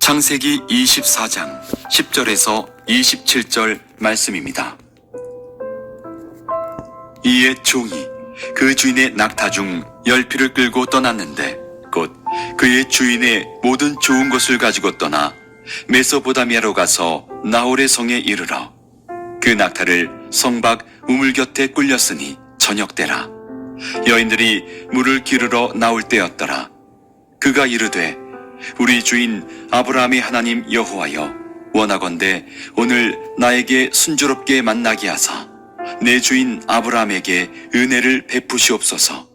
창세기 24장 10절에서 27절 말씀입니다. 이에 종이 그 주인의 낙타 중 10匹를 끌고 떠났는데 곧 그의 주인의 모든 좋은 것을 가지고 떠나 메소포다미아로 가서 나홀의 성에 이르러 그 낙타를 성 밖 우물 곁에 꿀렸으니 저녁 때라. 여인들이 물을 기르러 나올 때였더라. 그가 이르되 우리 주인 아브라함의 하나님 여호와여, 원하건대 오늘 나에게 순조롭게 만나게 하사 내 주인 아브라함에게 은혜를 베푸시옵소서.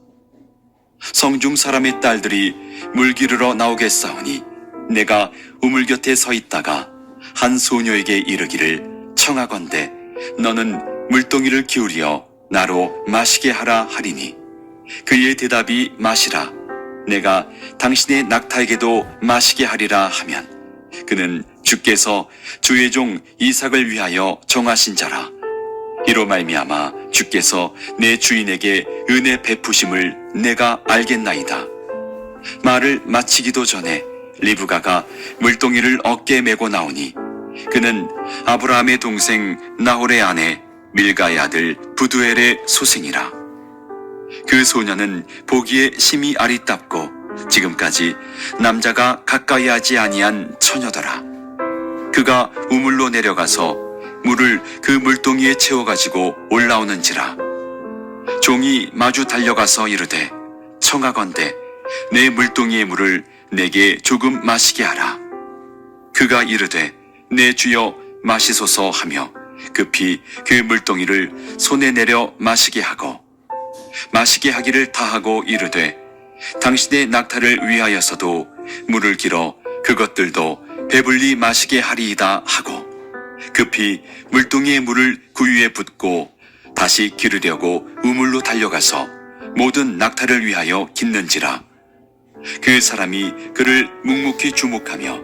성중 사람의 딸들이 물 기르러 나오겠사오니 내가 우물 곁에 서 있다가 한 소녀에게 이르기를 청하건대 너는 물동이를 기울여 나로 마시게 하라 하리니 그의 대답이 마시라. 내가 당신의 낙타에게도 마시게 하리라 하면 그는 주께서 주의 종 이삭을 위하여 정하신 자라. 이로 말미암아 주께서 내 주인에게 은혜 베푸심을 내가 알겠나이다. 말을 마치기도 전에 리브가가 물동이를 어깨에 메고 나오니 그는 아브라함의 동생 나홀의 아내 밀가의 아들 부두엘의 소생이라. 그 소녀는 보기에 심히 아리답고 지금까지 남자가 가까이 하지 아니한 처녀더라. 그가 우물로 내려가서 물을 그 물동이에 채워가지고 올라오는지라. 종이 마주 달려가서 이르되 청하건대 내 물동이의 물을 내게 조금 마시게 하라. 그가 이르되 내 주여 마시소서 하며 급히 그 물동이를 손에 내려 마시게 하고 마시게 하기를 다하고 이르되 당신의 낙타를 위하여서도 물을 길어 그것들도 배불리 마시게 하리이다 하고 급히 물동이의 물을 구유에 붓고 다시 기르려고 우물로 달려가서 모든 낙타를 위하여 깃는지라. 그 사람이 그를 묵묵히 주목하며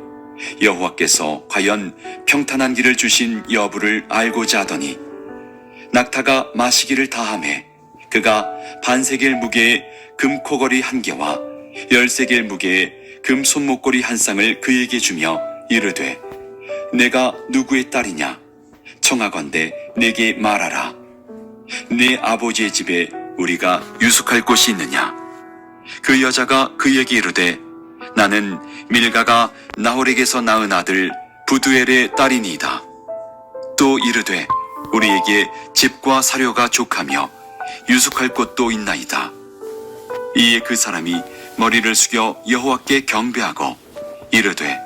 여호와께서 과연 평탄한 길을 주신 여부를 알고자 하더니 낙타가 마시기를 다하매 그가 반세겔 무게의 금 코걸이 1개와 10세겔 무게의 금 손목걸이 1쌍을 그에게 주며 이르되 내가 누구의 딸이냐? 청하건대 내게 말하라. 내 아버지의 집에 우리가 유숙할 곳이 있느냐? 그 여자가 그에게 이르되 나는 밀가가 나홀에게서 낳은 아들 부두엘의 딸이니이다. 또 이르되 우리에게 집과 사료가 족하며 유숙할 곳도 있나이다. 이에 그 사람이 머리를 숙여 여호와께 경배하고 이르되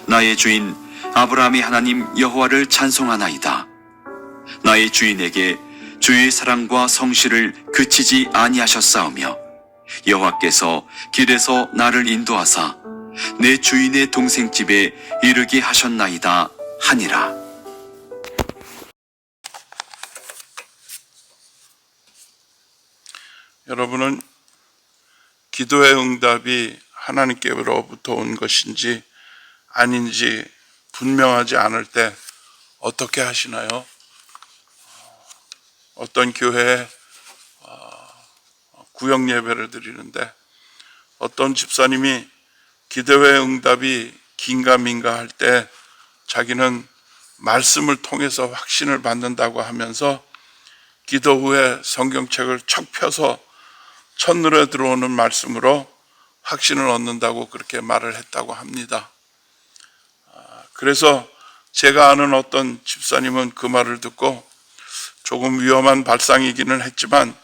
나의 주인 아브라함의 하나님 여호와를 찬송하나이다. 나의 주인에게 주의 사랑과 성실을 그치지 아니하셨사오며 여호와께서 길에서 나를 인도하사 내 주인의 동생 집에 이르게 하셨나이다 하니라. 여러분은 기도의 응답이 하나님께로부터 온 것인지 아닌지 분명하지 않을 때 어떻게 하시나요? 어떤 교회에 구역 예배를 드리는데 어떤 집사님이 기도의 응답이 긴가민가 할 때 자기는 말씀을 통해서 확신을 받는다고 하면서 기도 후에 성경책을 척 펴서 첫눈에 들어오는 말씀으로 확신을 얻는다고 그렇게 말을 했다고 합니다. 그래서 제가 아는 어떤 집사님은 그 말을 듣고 조금 위험한 발상이기는 했지만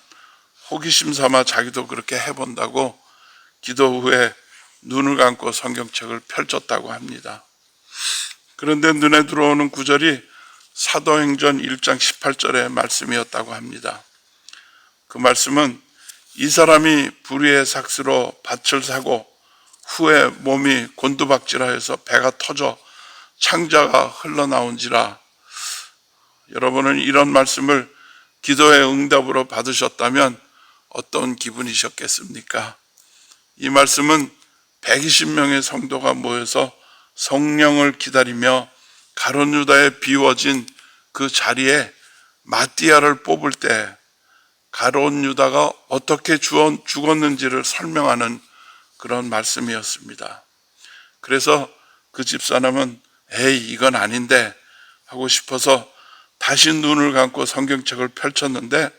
호기심 삼아 자기도 그렇게 해본다고 기도 후에 눈을 감고 성경책을 펼쳤다고 합니다. 그런데 눈에 들어오는 구절이 사도행전 1장 18절의 말씀이었다고 합니다. 그 말씀은 이 사람이 불의의 삭스로 밭을 사고 후에 몸이 곤두박질하여서 배가 터져 창자가 흘러나온지라. 여러분은 이런 말씀을 기도의 응답으로 받으셨다면 어떤 기분이셨겠습니까? 이 말씀은 120명의 성도가 모여서 성령을 기다리며 가룟 유다에 비워진 그 자리에 마띠아를 뽑을 때 가룟 유다가 어떻게 죽었는지를 설명하는 그런 말씀이었습니다. 그래서 그 집사람은 에이 이건 아닌데 하고 싶어서 다시 눈을 감고 성경책을 펼쳤는데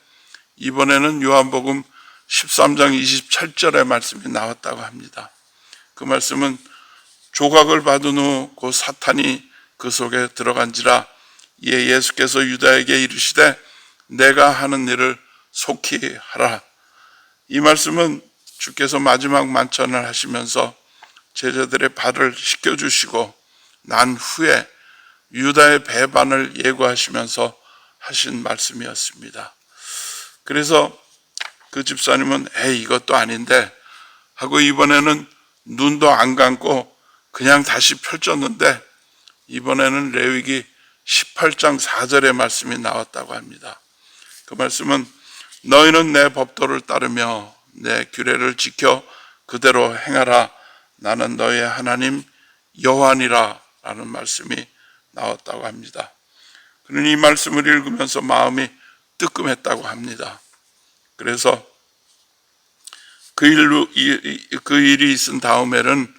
이번에는 요한복음 13장 27절의 말씀이 나왔다고 합니다. 그 말씀은 조각을 받은 후 그 사탄이 그 속에 들어간지라 이에 예수께서 유다에게 이르시되 내가 하는 일을 속히 하라. 이 말씀은 주께서 마지막 만찬을 하시면서 제자들의 발을 씻겨주시고 난 후에 유다의 배반을 예고하시면서 하신 말씀이었습니다. 그래서 그 집사님은 에이 이것도 아닌데 하고 이번에는 눈도 안 감고 그냥 다시 펼쳤는데 이번에는 레위기 18장 4절의 말씀이 나왔다고 합니다. 그 말씀은 너희는 내 법도를 따르며 내 규례를 지켜 그대로 행하라. 나는 너희의 하나님 여호와니라 라는 말씀이 나왔다고 합니다. 그러니 이 말씀을 읽으면서 마음이 뜨끔했다고 합니다. 그래서 그 일이 있은 다음에는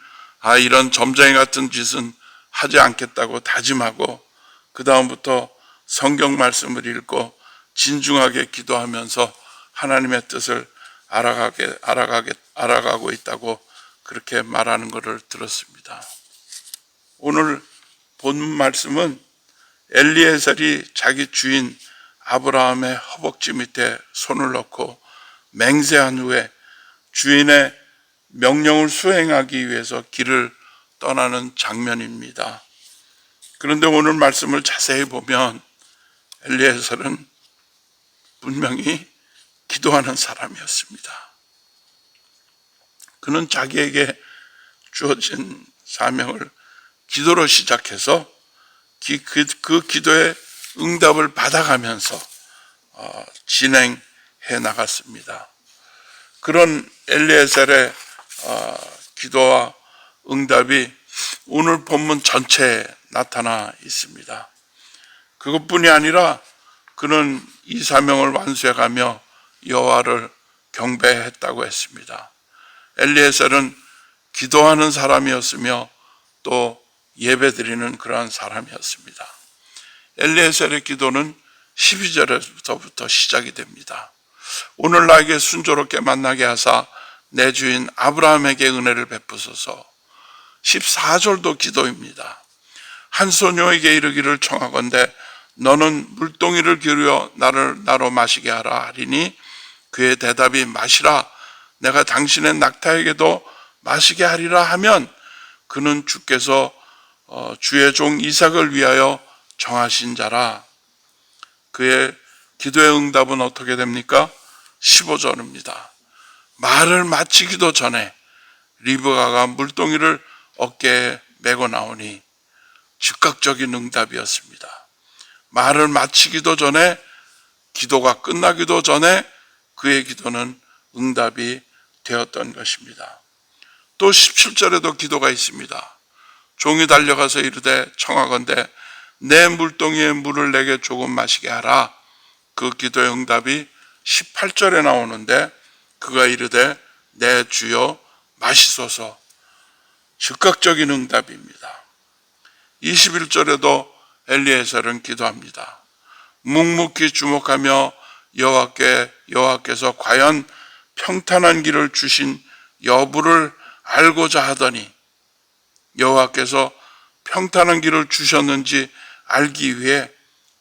이런 점쟁이 같은 짓은 하지 않겠다고 다짐하고 그 다음부터 성경 말씀을 읽고 진중하게 기도하면서 하나님의 뜻을 알아가고 있다고 그렇게 말하는 것을 들었습니다. 오늘 본 말씀은 엘리에셀이 자기 주인 아브라함의 허벅지 밑에 손을 넣고 맹세한 후에 주인의 명령을 수행하기 위해서 길을 떠나는 장면입니다. 그런데 오늘 말씀을 자세히 보면 엘리에셀은 분명히 기도하는 사람이었습니다. 그는 자기에게 주어진 사명을 기도로 시작해서 그 기도의 응답을 받아가면서 진행해 나갔습니다. 그런 엘리에셀의 기도와 응답이 오늘 본문 전체에 나타나 있습니다. 그것뿐이 아니라 그는 이 사명을 완수해가며 여호와를 경배했다고 했습니다. 엘리에셀은 기도하는 사람이었으며 또 예배드리는 그러한 사람이었습니다. 엘리에셀의 기도는 12절에서부터 시작이 됩니다. 오늘 나에게 순조롭게 만나게 하사 내 주인 아브라함에게 은혜를 베푸소서. 14절도 기도입니다. 한 소녀에게 이르기를 청하건대 너는 물동이를 기울여 나로 마시게 하라 하리니 그의 대답이 마시라 내가 당신의 낙타에게도 마시게 하리라 하면 그는 주께서 주의 종 이삭을 위하여 정하신 자라. 그의 기도의 응답은 어떻게 됩니까? 15절입니다. 말을 마치기도 전에 리브가가 물동이를 어깨에 메고 나오니 즉각적인 응답이었습니다. 말을 마치기도 전에 기도가 끝나기도 전에 그의 기도는 응답이 되었던 것입니다. 또 17절에도 기도가 있습니다. 종이 달려가서 이르되 청하건대 내 물동이에 물을 내게 조금 마시게 하라. 그 기도의 응답이 18절에 나오는데 그가 이르되 내 주여 마시소서. 즉각적인 응답입니다. 21절에도 엘리에셀은 기도합니다. 묵묵히 주목하며 여호와께서 과연 평탄한 길을 주신 여부를 알고자 하더니 여호와께서 평탄한 길을 주셨는지 알기 위해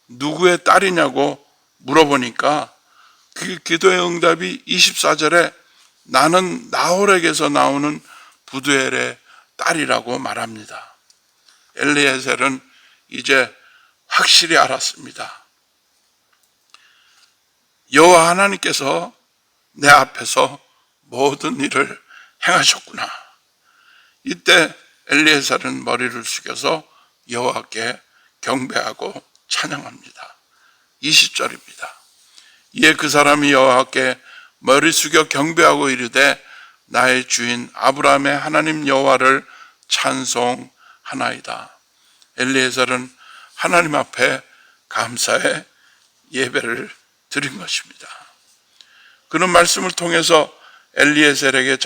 누구의 딸이냐고 물어보니까 그 기도의 응답이 24절에 나는 나홀에게서 나오는 부두엘의 딸이라고 말합니다. 엘리에셀은 이제 확실히 알았습니다. 여호와 하나님께서 내 앞에서 모든 일을 행하셨구나. 이때 엘리에셀은 머리를 숙여서 여호와께 경배하고 찬양합니다. 20절입니다. 이에 그 사람이 여호와께 머리 숙여 경배하고 이르되 나의 주인 아브라함의 하나님 여호와를 찬송하나이다. 엘리에셀은 하나님 앞에 감사의 예배를 드린 것입니다. 그는 말씀을 통해서 엘리에셀이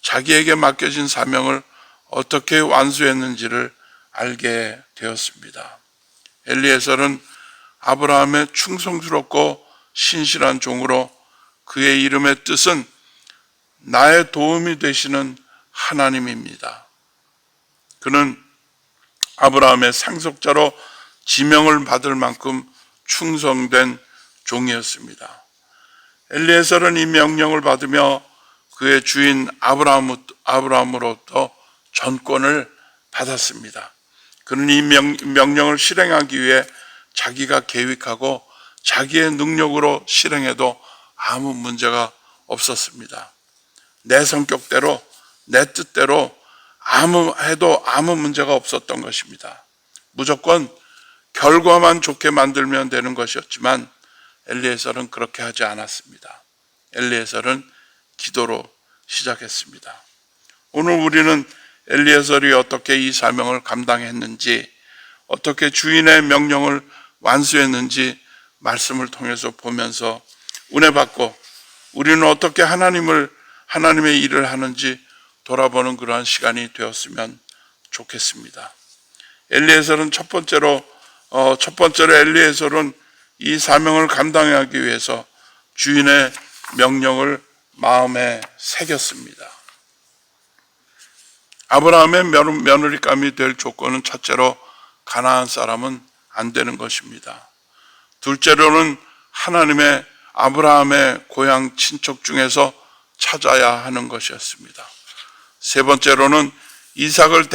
자기에게 맡겨진 사명을 어떻게 완수했는지를 알게 되었습니다. 엘리에셀은 아브라함의 충성스럽고 신실한 종으로 그의 이름의 뜻은 나의 도움이 되시는 하나님입니다. 그는 아브라함의 상속자로 지명을 받을 만큼 충성된 종이었습니다. 엘리에셀은 이 명령을 받으며 그의 주인 아브라함으로부터 전권을 받았습니다. 그는 이 명령을 실행하기 위해 자기가 계획하고 자기의 능력으로 실행해도 아무 문제가 없었습니다. 내 성격대로, 내 뜻대로 해도 아무 문제가 없었던 것입니다. 무조건 결과만 좋게 만들면 되는 것이었지만 엘리에셀은 그렇게 하지 않았습니다. 엘리에셀은 기도로 시작했습니다. 오늘 우리는 엘리에셀이 어떻게 이 사명을 감당했는지, 어떻게 주인의 명령을 완수했는지 말씀을 통해서 보면서 은혜 받고 우리는 어떻게 하나님의 일을 하는지 돌아보는 그러한 시간이 되었으면 좋겠습니다. 엘리에셀은 첫 번째로 엘리에셀은 이 사명을 감당하기 위해서 주인의 명령을 마음에 새겼습니다. 아브라함의 며느리감이 될 조건은 첫째로 가나안 사람은 안 되는 것입니다. 둘째로는 아브라함의 고향 친척 중에서 찾아야 하는 것이었습니다. 세 번째로는 이삭을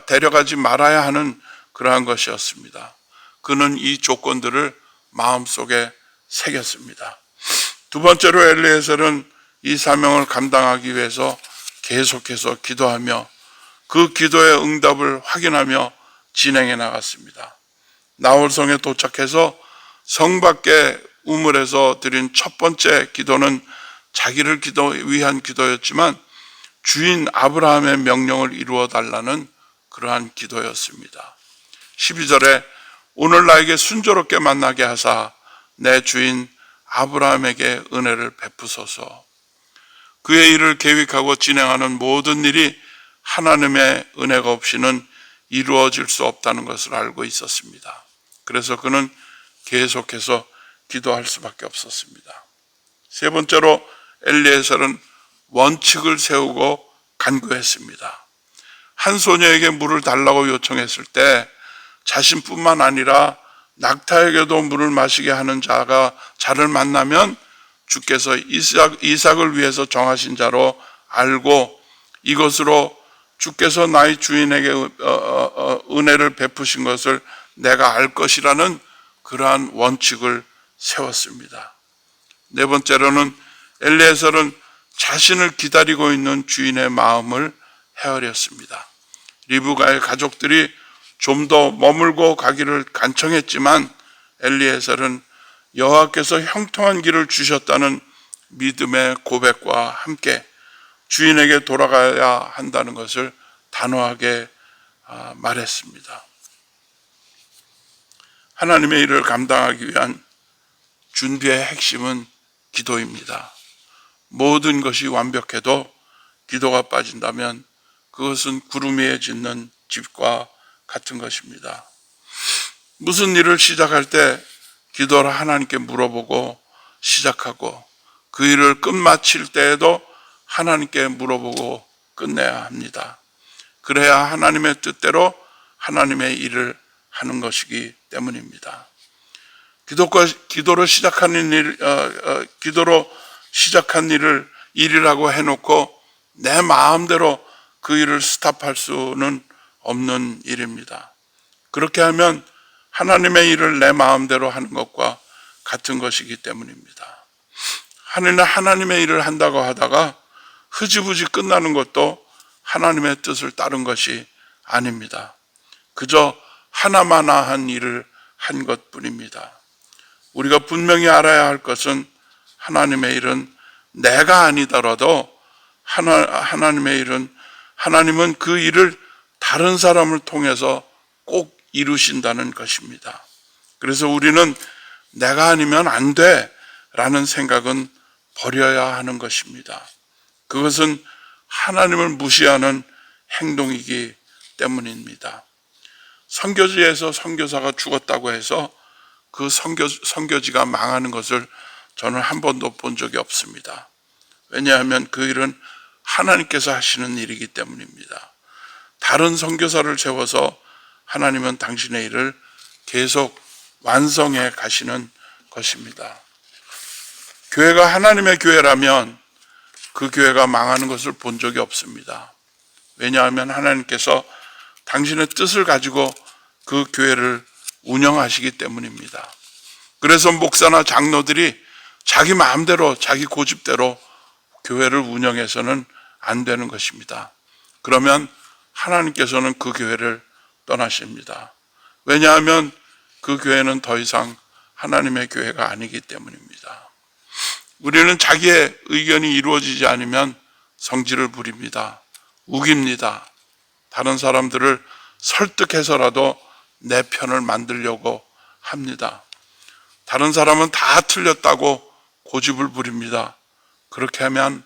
데려가지 말아야 하는 그러한 것이었습니다. 그는 이 조건들을 마음속에 새겼습니다. 두 번째로 엘리에셀은 이 사명을 감당하기 위해서 계속해서 기도하며 그 기도의 응답을 확인하며 진행해 나갔습니다. 나홀성에 도착해서 성 밖에 우물에서 드린 첫 번째 기도는 자기를 위한 기도였지만 주인 아브라함의 명령을 이루어 달라는 그러한 기도였습니다. 12절에 오늘 나에게 순조롭게 만나게 하사 내 주인 아브라함에게 은혜를 베푸소서. 그의 일을 계획하고 진행하는 모든 일이 하나님의 은혜가 없이는 이루어질 수 없다는 것을 알고 있었습니다. 그래서 그는 계속해서 기도할 수밖에 없었습니다. 세 번째로 엘리에셀은 원칙을 세우고 간구했습니다. 한 소녀에게 물을 달라고 요청했을 때 자신뿐만 아니라 낙타에게도 물을 마시게 하는 자를 만나면 주께서 이삭을 위해서 정하신 자로 알고 이것으로 주께서 나의 주인에게 은혜를 베푸신 것을 내가 알 것이라는 그러한 원칙을 세웠습니다. 네 번째로는 엘리에셀은 자신을 기다리고 있는 주인의 마음을 헤아렸습니다. 리브가의 가족들이 좀 더 머물고 가기를 간청했지만 엘리에셀은 여호와께서 형통한 길을 주셨다는 믿음의 고백과 함께 주인에게 돌아가야 한다는 것을 단호하게 말했습니다. 하나님의 일을 감당하기 위한 준비의 핵심은 기도입니다. 모든 것이 완벽해도 기도가 빠진다면 그것은 구름 위에 짓는 집과 같은 것입니다. 무슨 일을 시작할 때 기도를 하나님께 물어보고 시작하고 그 일을 끝마칠 때에도 하나님께 물어보고 끝내야 합니다. 그래야 하나님의 뜻대로 하나님의 일을 하는 것이기 때문입니다. 기도로 시작한 일이라고 해놓고 내 마음대로 그 일을 스탑할 수는 없는 일입니다. 그렇게 하면 하나님의 일을 내 마음대로 하는 것과 같은 것이기 때문입니다. 하나님의 일을 한다고 하다가 흐지부지 끝나는 것도 하나님의 뜻을 따른 것이 아닙니다. 그저 하나마나한 일을 한 것뿐입니다. 우리가 분명히 알아야 할 것은 하나님의 일은 내가 아니더라도 하나님은 그 일을 다른 사람을 통해서 꼭 이루신다는 것입니다. 그래서 우리는 내가 아니면 안 돼 라는 생각은 버려야 하는 것입니다. 그것은 하나님을 무시하는 행동이기 때문입니다. 선교지에서 선교사가 죽었다고 해서 그 선교지가 망하는 것을 저는 한 번도 본 적이 없습니다. 왜냐하면 그 일은 하나님께서 하시는 일이기 때문입니다. 다른 선교사를 세워서 하나님은 당신의 일을 계속 완성해 가시는 것입니다. 교회가 하나님의 교회라면 그 교회가 망하는 것을 본 적이 없습니다. 왜냐하면 하나님께서 당신의 뜻을 가지고 그 교회를 운영하시기 때문입니다. 그래서 목사나 장로들이 자기 마음대로 자기 고집대로 교회를 운영해서는 안 되는 것입니다. 그러면 하나님께서는 그 교회를 떠나십니다. 왜냐하면 그 교회는 더 이상 하나님의 교회가 아니기 때문입니다. 우리는 자기의 의견이 이루어지지 않으면 성질을 부립니다. 우깁니다. 다른 사람들을 설득해서라도 내 편을 만들려고 합니다. 다른 사람은 다 틀렸다고 고집을 부립니다. 그렇게 하면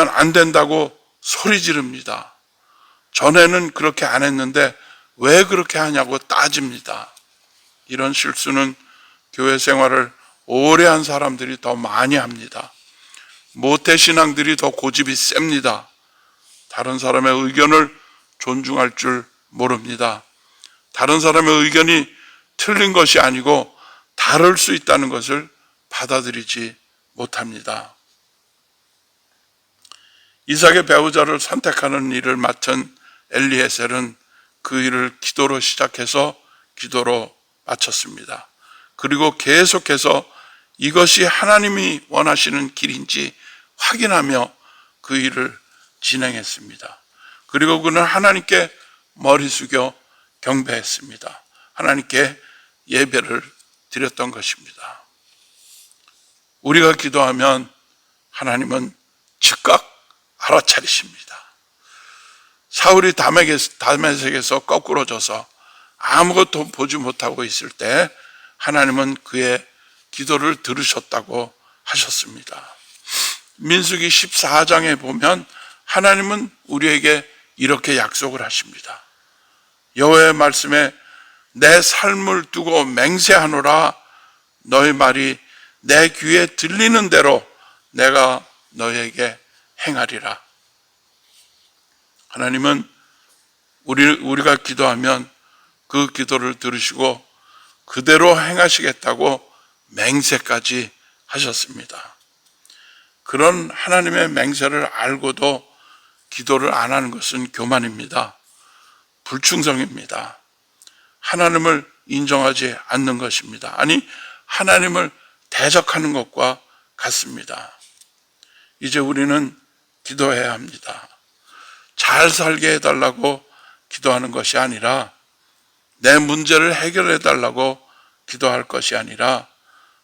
안 된다고 소리 지릅니다. 전에는 그렇게 안 했는데 왜 그렇게 하냐고 따집니다. 이런 실수는 교회 생활을 오래 한 사람들이 더 많이 합니다. 모태신앙들이 더 고집이 셉니다. 다른 사람의 의견을 존중할 줄 모릅니다. 다른 사람의 의견이 틀린 것이 아니고 다를 수 있다는 것을 받아들이지 못합니다. 이삭의 배우자를 선택하는 일을 맡은 엘리에셀은 그 일을 기도로 시작해서 기도로 마쳤습니다. 그리고 계속해서 이것이 하나님이 원하시는 길인지 확인하며 그 일을 진행했습니다. 그리고 그는 하나님께 머리 숙여 경배했습니다. 하나님께 예배를 드렸던 것입니다. 우리가 기도하면 하나님은 즉각 알아차리십니다. 사울이 다메섹에서 거꾸로 져서 아무것도 보지 못하고 있을 때 하나님은 그의 기도를 들으셨다고 하셨습니다. 민수기 14장에 보면 하나님은 우리에게 이렇게 약속을 하십니다. 여호와의 말씀에 내 삶을 두고 맹세하노라. 너희 말이 내 귀에 들리는 대로 내가 너에게 행하리라. 하나님은 우리가 기도하면 그 기도를 들으시고 그대로 행하시겠다고 맹세까지 하셨습니다. 그런 하나님의 맹세를 알고도 기도를 안 하는 것은 교만입니다. 불충성입니다. 하나님을 인정하지 않는 것입니다. 아니, 하나님을 대적하는 것과 같습니다. 이제 우리는 기도해야 합니다. 잘 살게 해달라고 기도하는 것이 아니라, 내 문제를 해결해 달라고 기도할 것이 아니라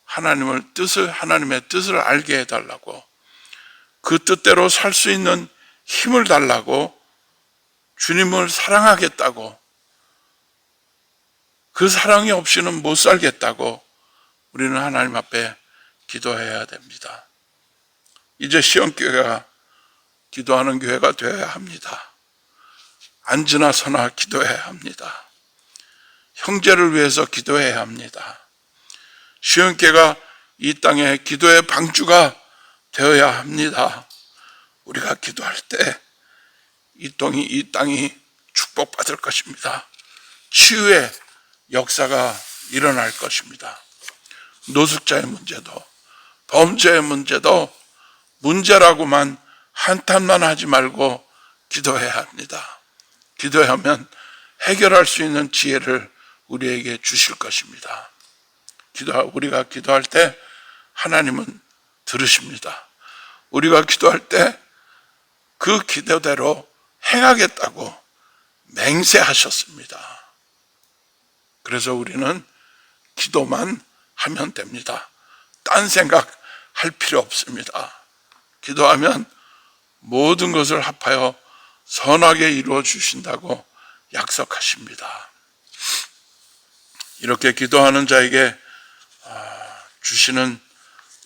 하나님의 뜻을 알게 해달라고, 그 뜻대로 살 수 있는 힘을 달라고, 주님을 사랑하겠다고, 그 사랑이 없이는 못 살겠다고 우리는 하나님 앞에 기도해야 됩니다. 이제 시온교회가 기도하는 교회가 되어야 합니다. 앉으나 서나 기도해야 합니다. 형제를 위해서 기도해야 합니다. 시온교회가 이 땅에 기도의 방주가 되어야 합니다. 우리가 기도할 때 이 땅이 축복받을 것입니다. 치유의 역사가 일어날 것입니다. 노숙자의 문제도, 범죄의 문제도 문제라고만 한탄만 하지 말고 기도해야 합니다. 기도하면 해결할 수 있는 지혜를 우리에게 주실 것입니다. 우리가 기도할 때 하나님은 들으십니다. 우리가 기도할 때 그 기도대로 행하겠다고 맹세하셨습니다. 그래서 우리는 기도만 하면 됩니다. 딴 생각할 필요 없습니다. 기도하면 모든 것을 합하여 선하게 이루어 주신다고 약속하십니다. 이렇게 기도하는 자에게 주시는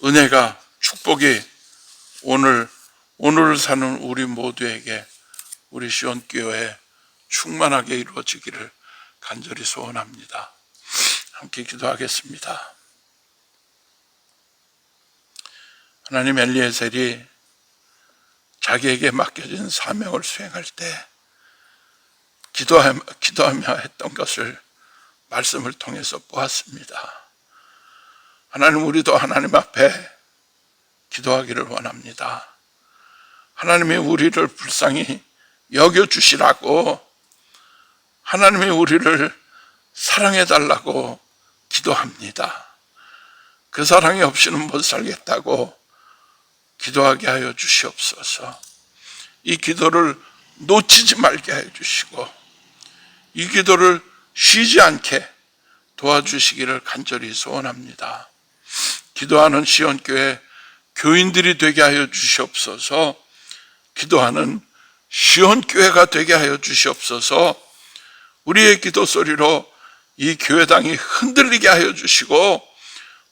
은혜가, 축복이 오늘 사는 우리 모두에게 우리 시온교회 충만하게 이루어지기를 간절히 소원합니다. 함께 기도하겠습니다. 하나님, 엘리에셀이 자기에게 맡겨진 사명을 수행할 때 기도하며 했던 것을 말씀을 통해서 보았습니다. 하나님, 우리도 하나님 앞에 기도하기를 원합니다. 하나님이 우리를 불쌍히 여겨주시라고, 하나님이 우리를 사랑해달라고 기도합니다. 그 사랑이 없이는 못 살겠다고 기도하게 하여 주시옵소서. 이 기도를 놓치지 말게 하여 주시고, 이 기도를 쉬지 않게 도와주시기를 간절히 소원합니다. 기도하는 시온교회 교인들이 되게 하여 주시옵소서. 기도하는 시온교회가 되게 하여 주시옵소서. 우리의 기도 소리로 이 교회당이 흔들리게 하여 주시고,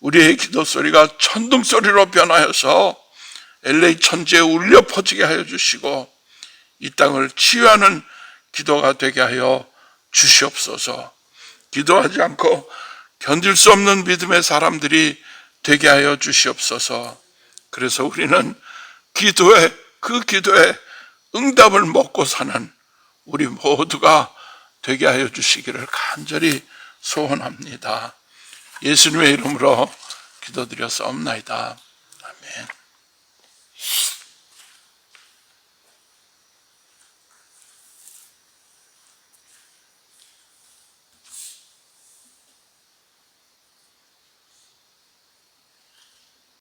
우리의 기도 소리가 천둥 소리로 변하여서 LA 천지에 울려 퍼지게 하여 주시고, 이 땅을 치유하는 기도가 되게 하여 주시옵소서. 기도하지 않고 견딜 수 없는 믿음의 사람들이 되게 하여 주시옵소서. 그래서 우리는 그 기도에 응답을 먹고 사는 우리 모두가 되게 하여 주시기를 간절히 소원합니다. 예수님의 이름으로 기도드렸사옵나이다. 아멘.